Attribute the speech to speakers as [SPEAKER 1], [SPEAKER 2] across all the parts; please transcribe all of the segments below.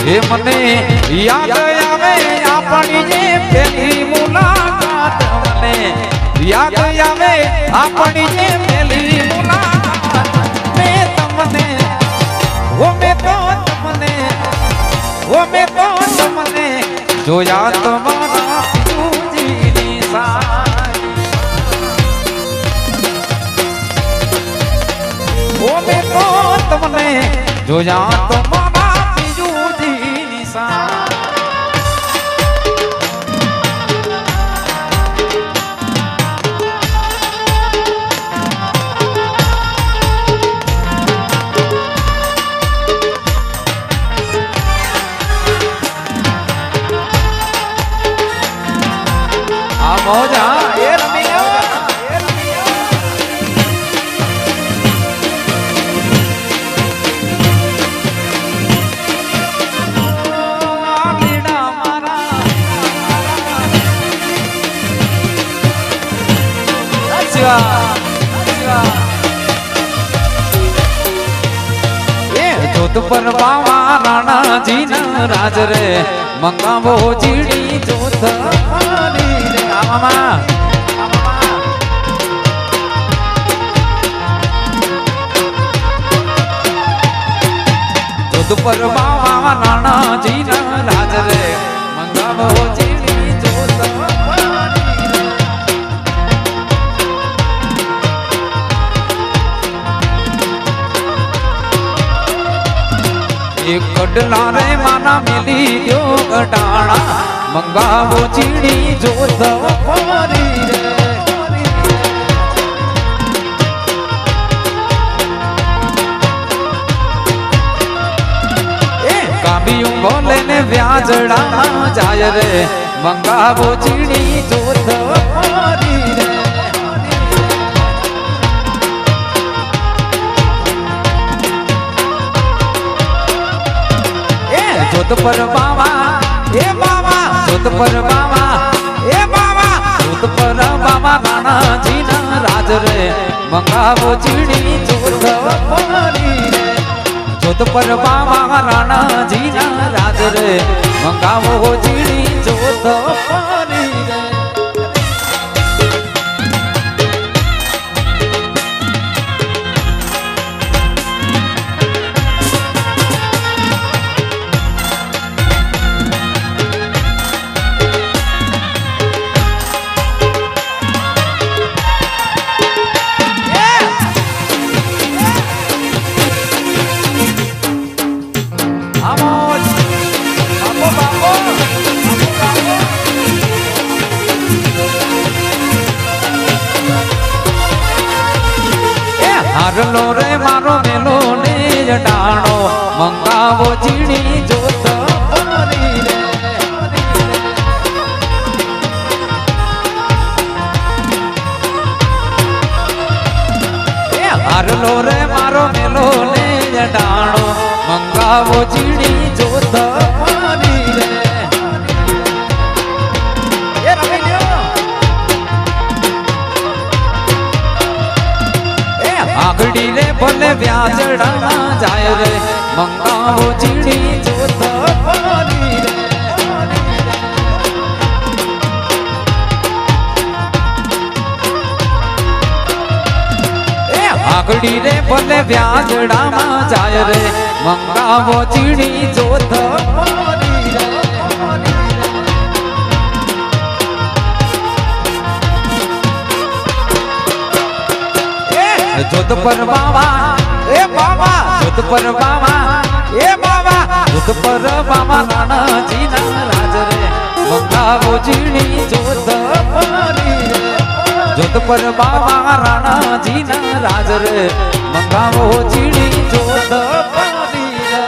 [SPEAKER 1] હે મને યાદ આવે આપણી જે પેલી મુલાકાત મને યાદ આવે આપણી જે પેલી મુલાકાત મેં તમને મેં તો તમને મેં તો તમને જોયા તમારા પિયુજીની સાય મેં તો તમને જોયા તમારા પિયુજીની સાય મોજા એ રમિયા જોત પર બાવા રાણાજી ના રાજ રે મંગાવો જીડી જોત જોત પર બાવા રાણાજી ના રાજ રે મંગાવો જીડી જોત એક કડલા રે માના મેલી દો ગટાણા મંગાવો ચીડી જોત ફરી રે એ કાબિયું બોલે ને વ્યાજડા જાય રે મંગાવો ચીડી જોત ફરી રે જોત પર બાવા એ બાવા જોત પર બાવા એ બાવા જોત પર બાવા રાણાજી ના રાજ રે મંગાવો ચીડી જોત ફરી રે જોત પર બાવા રાણાજી ના રાજ રે મંગાવો ચીડી જોત ફરી રે હારલો રે મારો મેલો ને ડાણો મંગાવો ચીડી જોત ફરી રે હારલો રે મારો મેલો ને ડાણો મંગાવો ચીડી જોત ફરી રે આગડી રે ભલે વ્યાજડા જાય રે મંગાવો ચીડી જોત ફરી રે આગડી રે ભલે વ્યાજડામાં જાય રે મંગાવો ચીડી જોત ફરી રે જોત પર બાવા એ બાવા જોત પર બાવા એ બાવા જોત પર બાવા રાણાજી ના રાજ રે મંગાવો ચીડી જોત ફરી રે જોત પર બાવા રાણાજી ના રાજ રે મંગાવો ચીડી જોત ફરી રે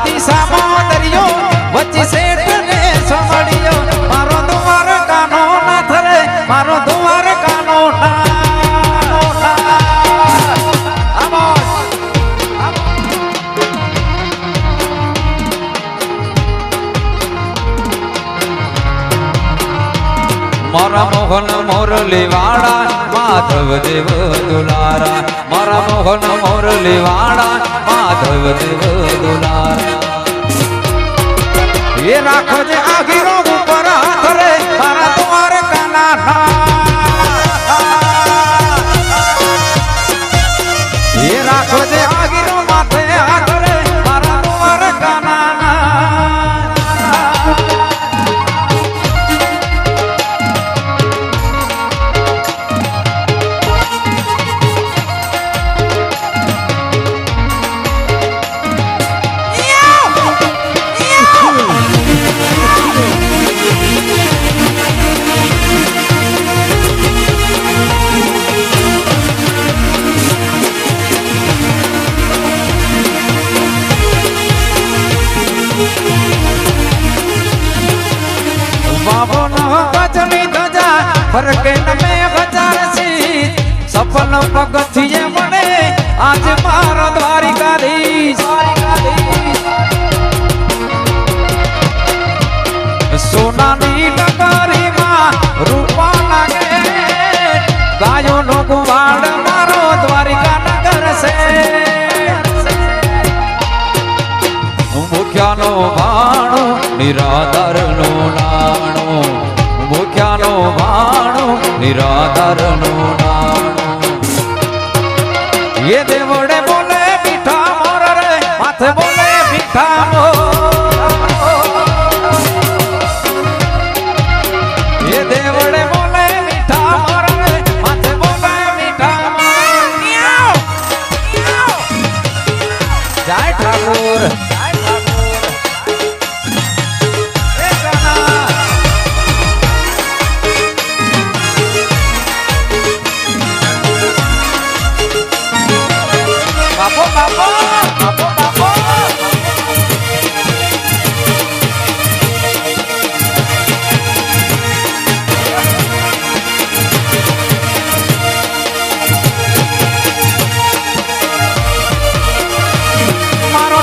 [SPEAKER 1] દિશામાં દરિયો વચ્ચે શેઠ ને સમળ્યો મારો દ્વારકાનો નાથ રે મારો દ્વારકાનો મારા મોહન મોરલી વાળા માધવ દેવ દુલારા મારા મોહન મોરલી વાળા માધવ દેવ દુલારા એ રાખો જે આગીરો ઉપર હાથ રે મારા દ્વારકાના એ રાખો જે આગીરો માથે હાથ રે મારા દ્વારકાના ફરકે નમે બજાર સી સફલ પગથિયે મને આજ મારો દ્વારિકાધીશ સોનાની નગરીમાં રૂપા લાગે ગાયો નો ગુવાડ મારો દ્વારિકા નગર છે મુખ્યાનો ભાણો નિરાધાર નો નાણો મુખ્યાનો ભાણો નિરાધાર નો નાણો એ દેવડે બોલે મીઠા મોર રે માથે બોલે મીઠા એ દેવડે બોલે મીઠા મોર રે માથે બોલે મીઠા જય ઠાકોર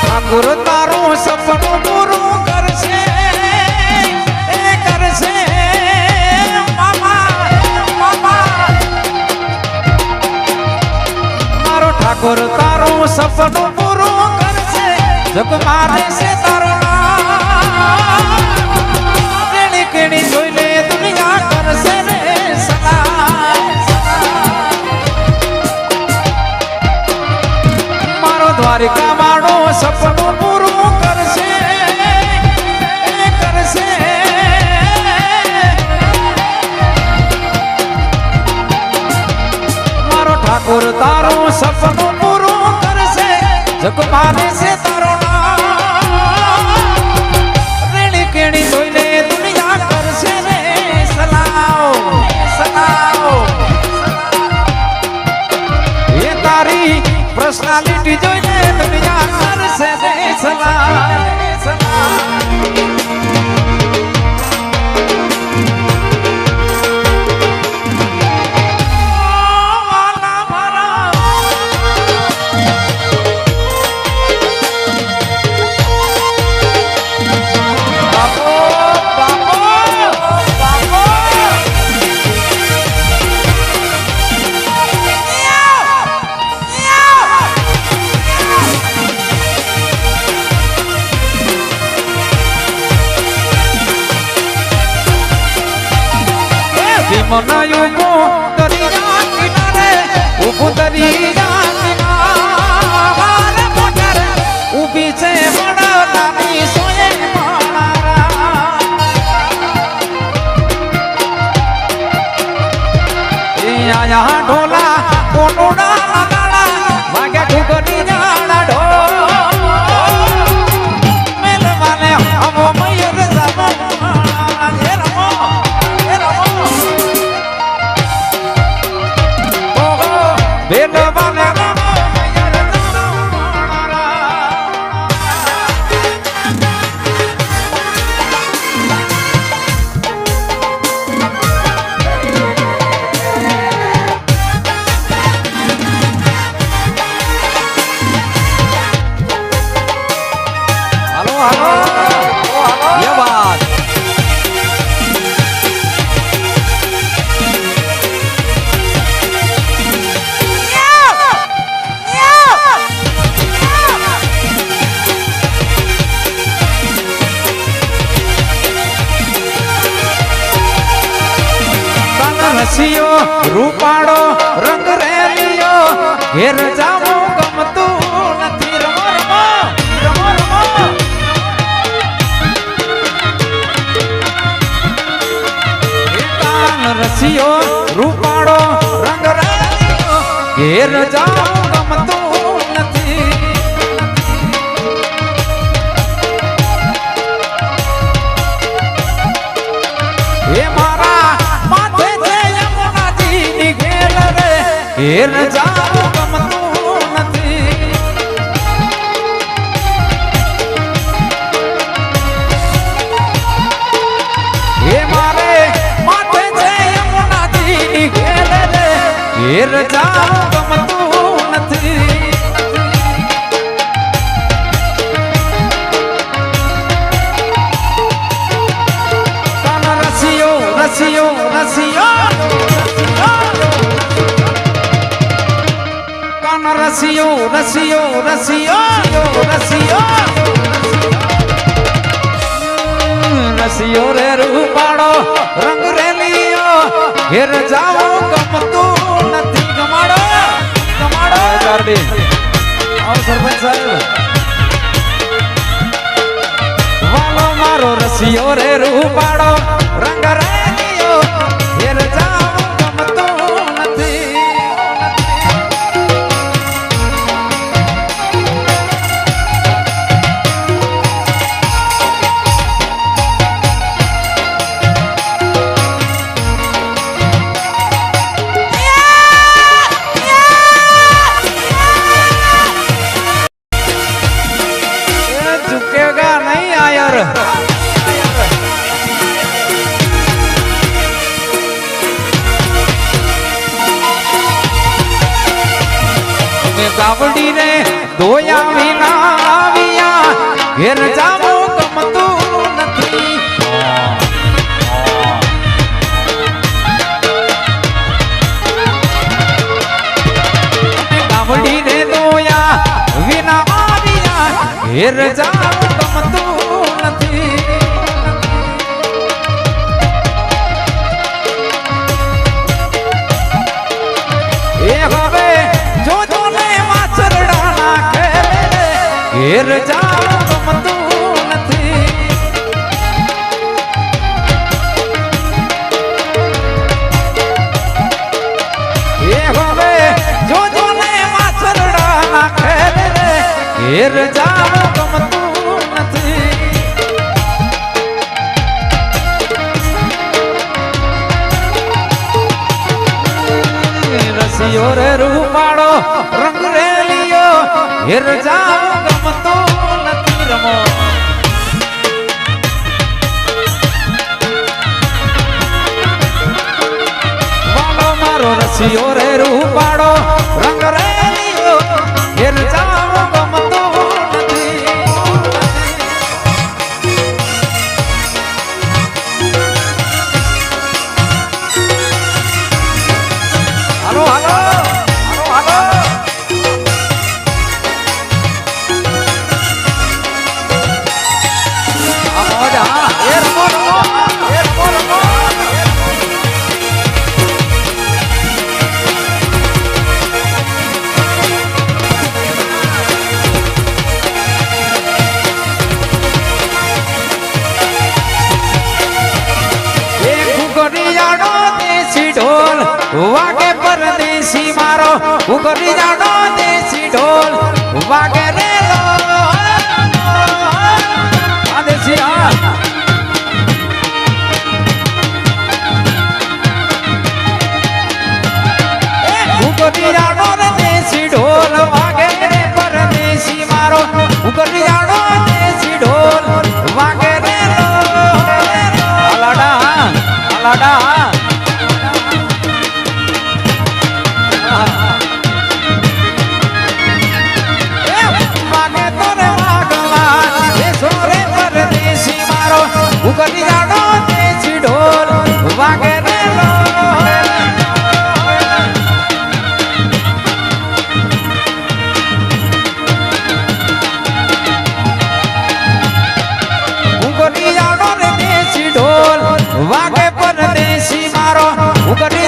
[SPEAKER 1] ઠાકોર તારું સપનું પૂરું કરશે એ કરશે મામા મામા મારો ઠાકોર તારું સપનું પૂરું કરશે જગ મારે છે તારું કેણી કેણી જોઈ લે દુનિયા કરશે ને મારો દ્વારિકા વાળો સપનું પૂરું કરશે કરશે મારો ઠાકોર તારું સપનું પૂરું કરશે જગ માને છે તારો રેણી કેણી જોઈને દુનિયા કરશે ને સલાવ સલાવ એ તારી પર્સનાલિટી જોઈને દુનિયા કરશે ને સલાવ મનાયું દરિયા કિનારે ઉભું દરિયા કિનારે મોટર ઊભી છે વડલાની સોએ એ આયા ઢોલા કોટોડા લગાડા વાગ્યા ઠુકડી જાણા ઢોલ મેલ માને હવો મયુર જમો હાલો ये बात રસિયો રૂપાળો રંગ રેલિયો ઘેર જાવું ગમતું નથી રમો રમો રમો રમો રસિયો રૂપાળો રંગ રેલિયો ઘેર જાવું ગમતું નથી એ મારા માથે ઘેર જાવું ગમતું નથી એ મારે માથે છે યમુનાજી ઘેર જાવું ગમતું નથી કાન રસિયો રસિયો રસિયો રસિયો રસિયો રસિયો રસિયો રસિયો રે રૂપાળો રંગ રેલિયો ઘેર જાવો ગમતું નથી ગમાડો ગમાડો ચારડી આવો સરપંચ સાહેબ વાલો મારો રસિયો રે રૂપાળો રંગ રેલિયો ઘેર જાવો ગમતું નથી કાવડી ને ધોયા વિના આવ્યા ઘેર જાવું ગમતું નથી કાવડી ને ધોયા વિના આવ્યા ઘેર જાવું ગમતું નથી એ હવે જોજો ઘેર જાવું ગમતું નથી એ હવે જોજો ને માછરડા નાખે ઘેર જાવું ગમતું નથી રસિયો રે રૂપાળો રંગ રેલિયો ઘેર જાવું ગમતું નથી રમો વાલો મારો રસિયો રે રૂપાળો રંગ રેલિયો ઘેર જાવું ગમતું નથી હાલો હાલો હાલો હાલો વાગે પરદેશી મારો ઉગરી જાણો દેશી ઢોલ વાગે રેલો આદેશી ઉગરી જાણો દેશી ઢોલ વાગે પરદેશી મારો ઉગરી જાણો દેશી ઢોલ વાગે રેલો અલાડા અલાડા ઉગરે